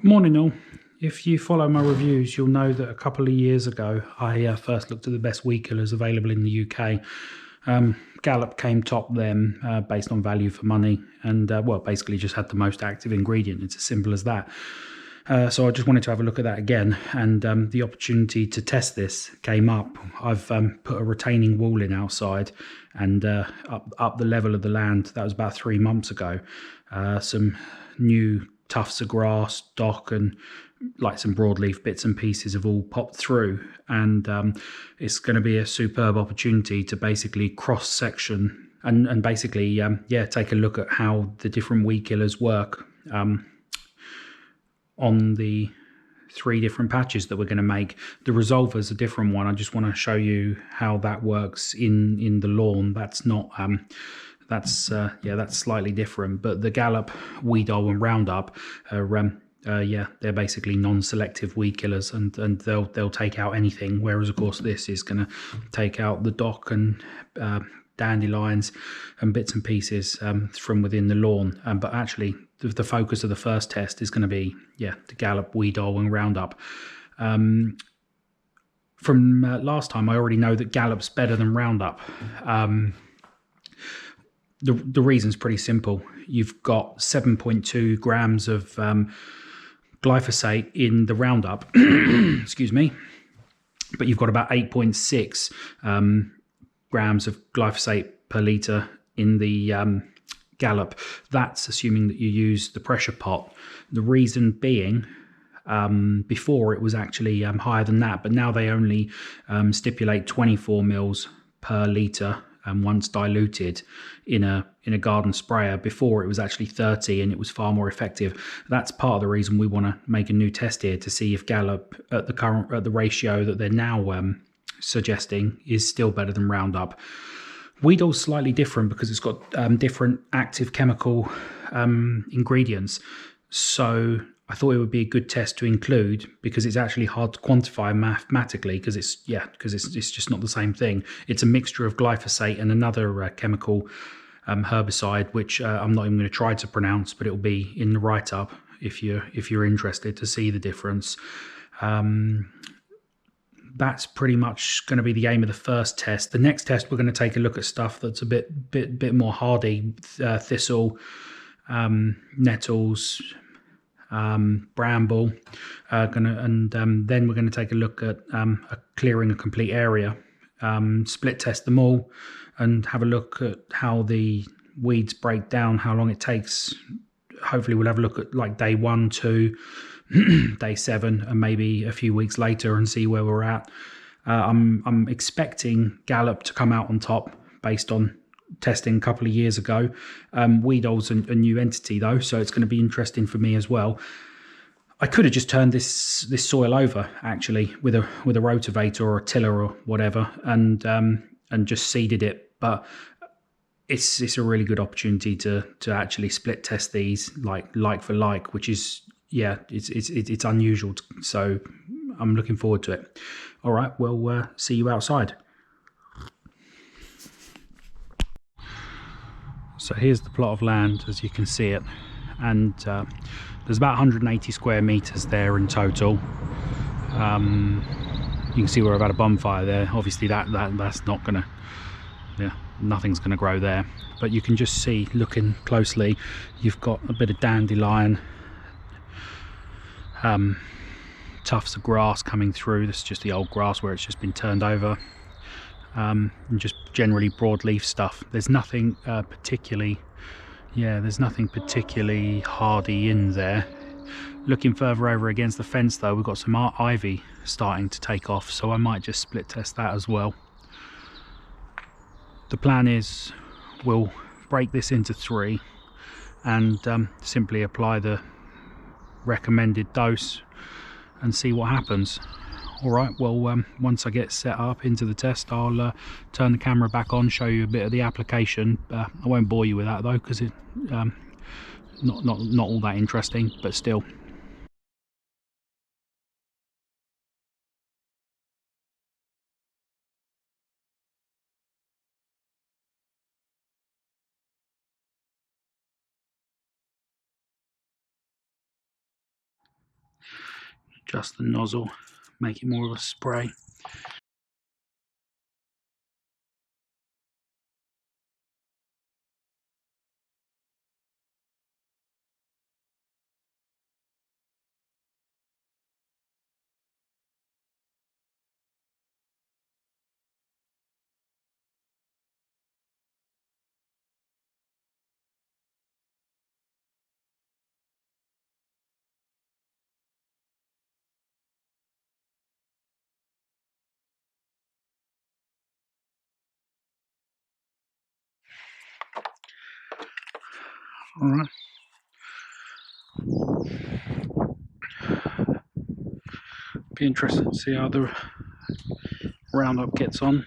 Morning all. If you follow my reviews, you'll know that a couple of years ago I first looked at the best weed killers available in the UK. Gallup came top then based on value for money and well, basically just had the most active ingredient. It's as simple as that. So I just wanted to have a look at that again, and the opportunity to test this came up. I've put a retaining wall in outside and up the level of the land. That was about 3 months ago. Some new tufts of grass, dock, and like some broadleaf bits and pieces have all popped through, and it's going to be a superb opportunity to basically cross section and basically yeah, take a look at how the different weed killers work on the 3 different patches that we're going to make. The Resolva is a different one. I just want to show you how that works in the lawn. That's not that's slightly different, but the Gallup, Weedol and Roundup are yeah, they're basically non-selective weed killers, and they'll take out anything, whereas of course this is going to take out the dock and dandelions and bits and pieces from within the lawn. But actually the focus of the first test is going to be, yeah, the Gallup, Weedol and Roundup. From last time, I already know that Gallup's better than Roundup. The reason's pretty simple. You've got 7.2 grams of glyphosate in the Roundup, excuse me, but you've got about 8.6 grams of glyphosate per litre in the Gallup. That's assuming that you use the pressure pot. The reason being, before it was actually higher than that, but now they only stipulate 24 mils per litre once diluted in a garden sprayer. Before it was actually 30, and it was far more effective. That's part of the reason we want to make a new test here, to see if Gallup at the ratio that they're now suggesting is still better than Roundup. Weedol's slightly different because it's got different active chemical ingredients, so I thought it would be a good test to include, because it's actually hard to quantify mathematically, because it's just not the same thing. It's a mixture of glyphosate and another chemical herbicide, which I'm not even going to try to pronounce, but it will be in the write-up if you're interested to see the difference. That's pretty much going to be the aim of the first test. The next test, we're going to take a look at stuff that's a bit more hardy, thistle, nettles, bramble, then we're going to take a look at clearing a complete area, split test them all, and have a look at how the weeds break down, how long it takes. Hopefully we'll have a look at like day 1, 2, day 7, and maybe a few weeks later, and see where we're at. I'm expecting Gallup to come out on top based on testing a couple of years ago. Weedol's a new entity though, so it's going to be interesting for me as well. I could have just turned this soil over actually with a rotavator or a tiller or whatever, and just seeded it, but it's a really good opportunity to actually split test these like for like, which is, yeah, it's unusual, so I'm looking forward to it. All right, well, see you outside. So here's the plot of land as you can see it, and there's about 180 square meters there in total. You can see where I've had a bonfire there. Obviously that's not gonna, yeah, nothing's gonna grow there, but you can just see, looking closely, you've got a bit of dandelion, tufts of grass coming through. This is just the old grass where it's just been turned over, and just generally broadleaf stuff. There's nothing particularly hardy in there. Looking further over against the fence though, we've got some ivy starting to take off, so I might just split test that as well. The plan is we'll break this into 3 and simply apply the recommended dose and see what happens. All right, well, once I get set up into the test, I'll turn the camera back on, show you a bit of the application. I won't bore you with that though, because it not all that interesting, but still. adjust the nozzle, make it more of a spray. All right. Be interesting to see how the Roundup gets on.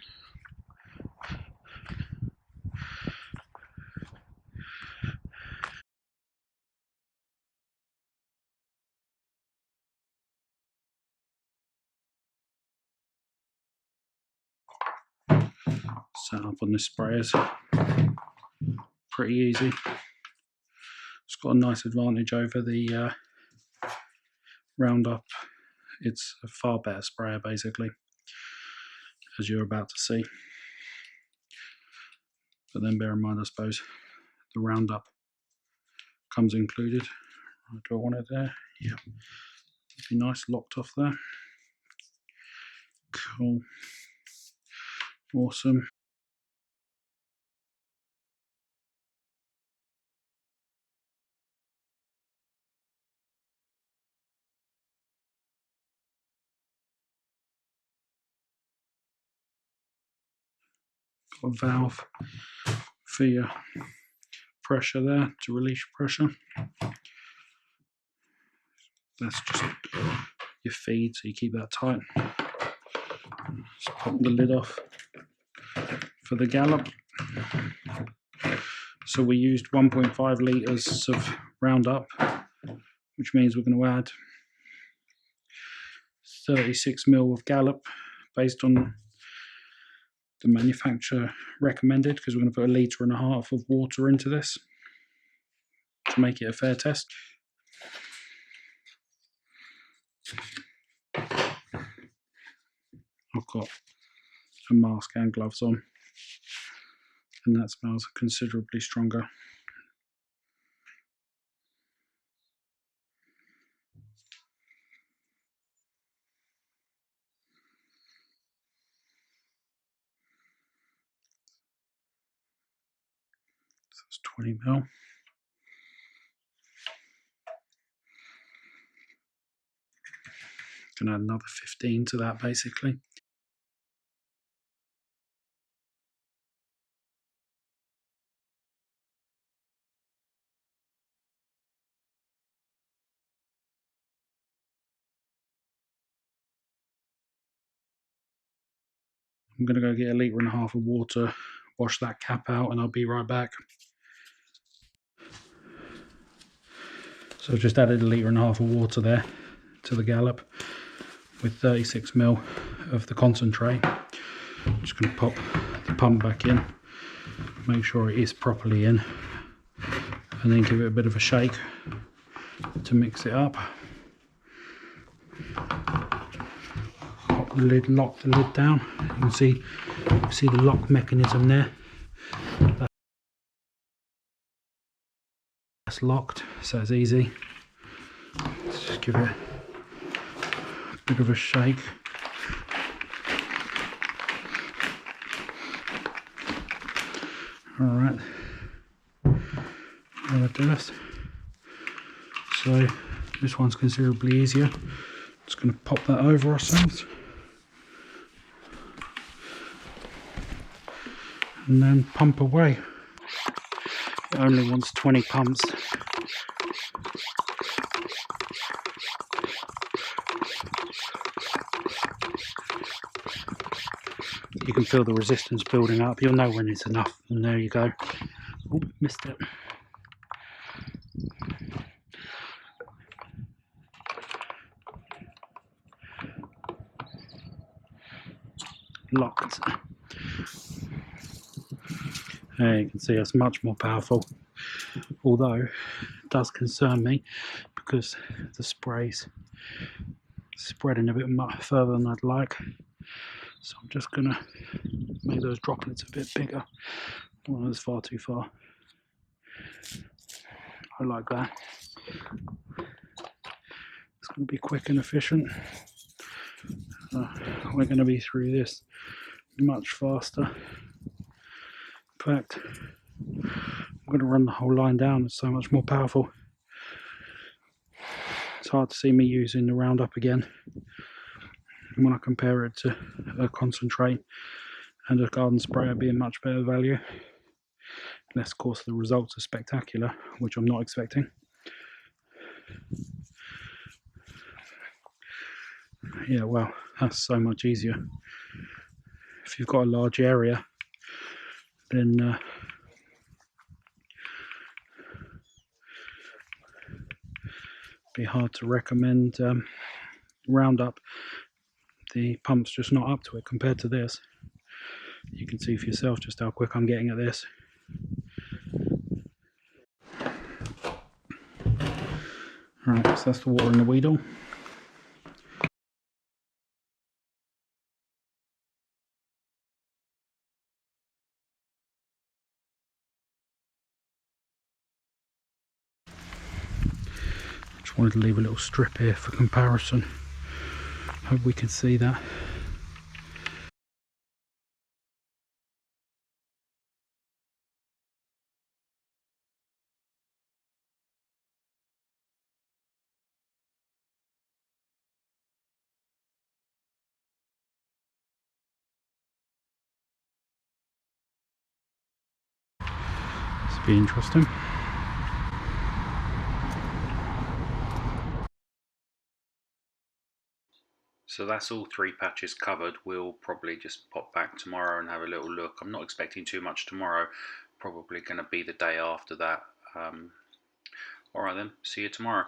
Set up on the sprayers, pretty easy. It's got a nice advantage over the Roundup. It's a far better sprayer, basically, as you're about to see. But then bear in mind, I suppose, the Roundup comes included. Do I want it there? Yeah. Be nice, locked off there. Cool. Awesome. Got a valve for your pressure there to release pressure. That's just your feed, so you keep that tight. Just pop the lid off for the Gallup. So we used 1.5 litres of Roundup, which means we're going to add 36 ml of Gallup based on the manufacturer recommended, because we're going to put 1.5 litres of water into this to make it a fair test. I've got a mask and gloves on, and that smells considerably stronger. So it's 20 ml. Can add another 15 to that, basically. I'm going to go get 1.5 litres of water, wash that cap out, and I'll be right back. So I've just added 1.5 litres of water there to the Gallup with 36 ml of the concentrate. I'm just going to pop the pump back in, make sure it is properly in, and then give it a bit of a shake to mix it up. Pop the lid, lock the lid down. You can see the lock mechanism there. That's locked, so it's easy. Let's just give it a bit of a shake. All right, that'll do it. So this one's considerably easier. Just going to pop that over ourselves, and then pump away. It only wants 20 pumps. You can feel the resistance building up. You'll know when it's enough, and there you go. Oh, missed it. Locked. There you can see it's much more powerful, although it does concern me because the sprays spreading a bit much further than I'd like. So I'm just going to make those droplets a bit bigger. Well, that's far too far. I like that. It's going to be quick and efficient. We're going to be through this much faster. In fact, I'm going to run the whole line down. It's so much more powerful. It's hard to see me using the Roundup again when I compare it to a concentrate and a garden sprayer being much better value. Unless, of course, the results are spectacular, which I'm not expecting. Yeah, well, that's so much easier. If you've got a large area, then it'd be hard to recommend Roundup. The pump's just not up to it compared to this. You can see for yourself just how quick I'm getting at this. Alright, so that's the water in the Weedol. Just wanted to leave a little strip here for comparison. Hope we can see that. This will be interesting. So that's all 3 patches covered. We'll probably just pop back tomorrow and have a little look. I'm not expecting too much tomorrow. Probably going to be the day after that. Alright then, see you tomorrow.